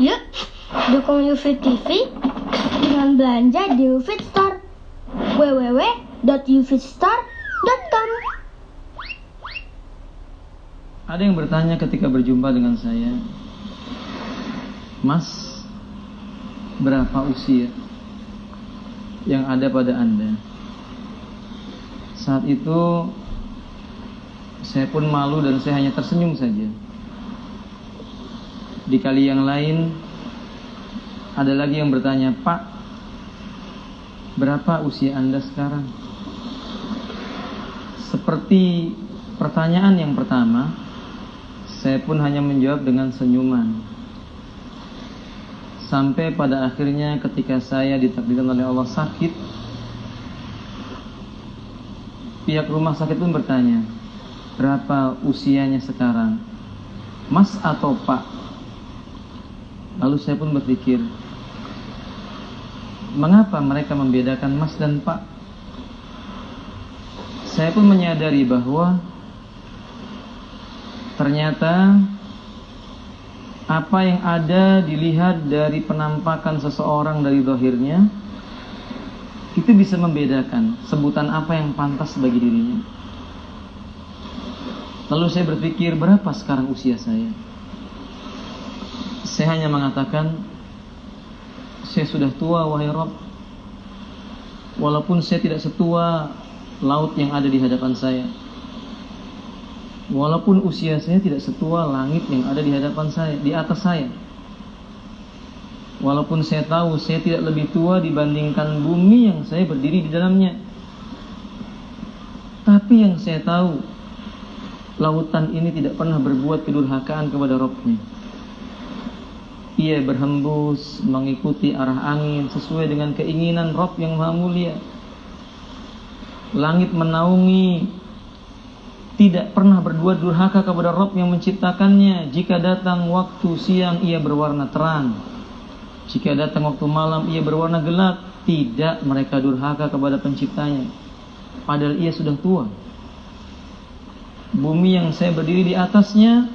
Yuk, dukung UFIT TV dengan belanja di UFIT Store. www.ufitstore.com. Ada yang bertanya ketika berjumpa dengan saya, Mas, berapa usia yang ada pada Anda? Saat itu saya pun malu dan saya hanya tersenyum saja. Di kali yang lain ada lagi yang bertanya, Pak, berapa usia Anda sekarang? Seperti pertanyaan yang pertama, saya pun hanya menjawab dengan senyuman. Sampai pada akhirnya ketika saya ditakdirkan oleh Allah sakit, pihak rumah sakit pun bertanya, berapa usianya sekarang? Mas atau Pak? Lalu saya pun berpikir, mengapa mereka membedakan Mas dan Pak? Saya pun menyadari bahwa ternyata apa yang ada dilihat dari penampakan seseorang dari zahirnya itu bisa membedakan sebutan apa yang pantas bagi dirinya. Lalu saya berpikir, berapa sekarang usia saya? Saya hanya mengatakan, saya sudah tua wahai Rabb. Walaupun saya tidak setua laut yang ada di hadapan saya, walaupun usia saya tidak setua langit yang ada di hadapan saya, di atas saya, walaupun saya tahu saya tidak lebih tua dibandingkan bumi yang saya berdiri di dalamnya, tapi yang saya tahu, lautan ini tidak pernah berbuat kedurhakaan kepada Rabb-Nya. Ia berhembus mengikuti arah angin sesuai dengan keinginan Rabb yang Maha Mulia. Langit menaungi, tidak pernah berbuat durhaka kepada Rabb yang menciptakannya. Jika datang waktu siang, ia berwarna terang. Jika datang waktu malam, ia berwarna gelap. Tidak mereka durhaka kepada penciptanya, padahal ia sudah tua. Bumi yang saya berdiri di atasnya,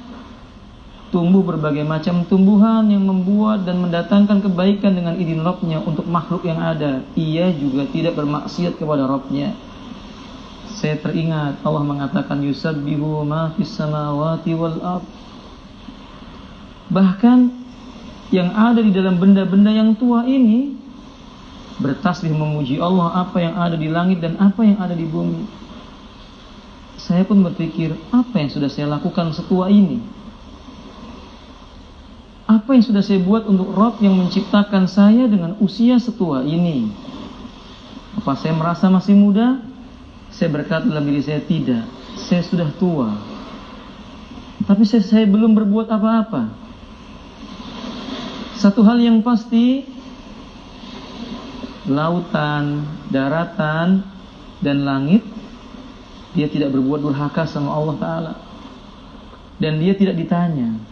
tumbuh berbagai macam tumbuhan yang membuat dan mendatangkan kebaikan dengan izin Rabb-Nya untuk makhluk yang ada. Ia juga tidak bermaksiat kepada Rabb-Nya. Saya teringat Allah mengatakan yusabbihu ma fis samawati wal ard. Bahkan yang ada di dalam benda-benda yang tua ini bertasbih memuji Allah, apa yang ada di langit dan apa yang ada di bumi. Saya pun berpikir, apa yang sudah saya lakukan setua ini? Apa yang sudah saya buat untuk Rabb yang menciptakan saya dengan usia setua ini? Apa saya merasa masih muda? Saya berkata dalam diri saya, tidak, saya sudah tua. Tapi saya belum berbuat apa-apa. Satu hal yang pasti, lautan, daratan, dan langit, dia tidak berbuat durhaka sama Allah Ta'ala. Dan dia tidak ditanya.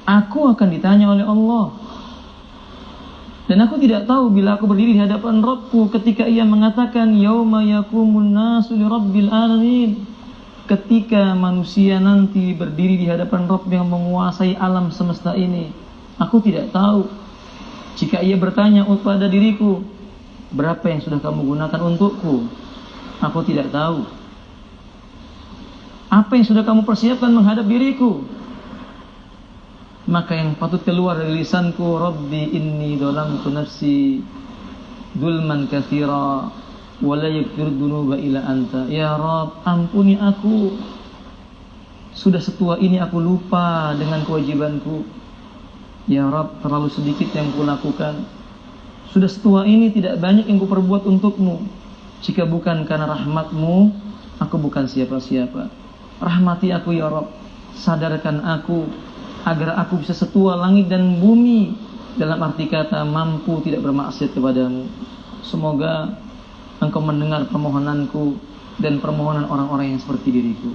Aku akan ditanya oleh Allah. Dan aku tidak tahu bila aku berdiri di hadapan Rabbku ketika ia mengatakan yauma yaqumun nasu li rabbil alamin, ketika manusia nanti berdiri di hadapan Rabb yang menguasai alam semesta ini. Aku tidak tahu jika ia bertanya kepada diriku, berapa yang sudah kamu gunakan untukku? Aku tidak tahu. Apa yang sudah kamu persiapkan menghadap diriku? Maka yang patut keluar dari lisanku, Rabbi inni dhalamtu nafsi dzulman katsira wa la yaghfiru dzunuba illa anta. Ya Rabb, ampuni aku. Sudah setua ini aku lupa dengan kewajibanku. Ya Rabb, terlalu sedikit yang kulakukan. Sudah setua ini tidak banyak yang kuperbuat untukmu. Jika bukan karena rahmatmu, aku bukan siapa-siapa. Rahmati aku ya Rabb. Sadarkan aku agar aku bisa setua langit dan bumi, dalam arti kata mampu tidak bermaksiat kepadamu. Semoga Engkau mendengar permohonanku dan permohonan orang-orang yang seperti diriku.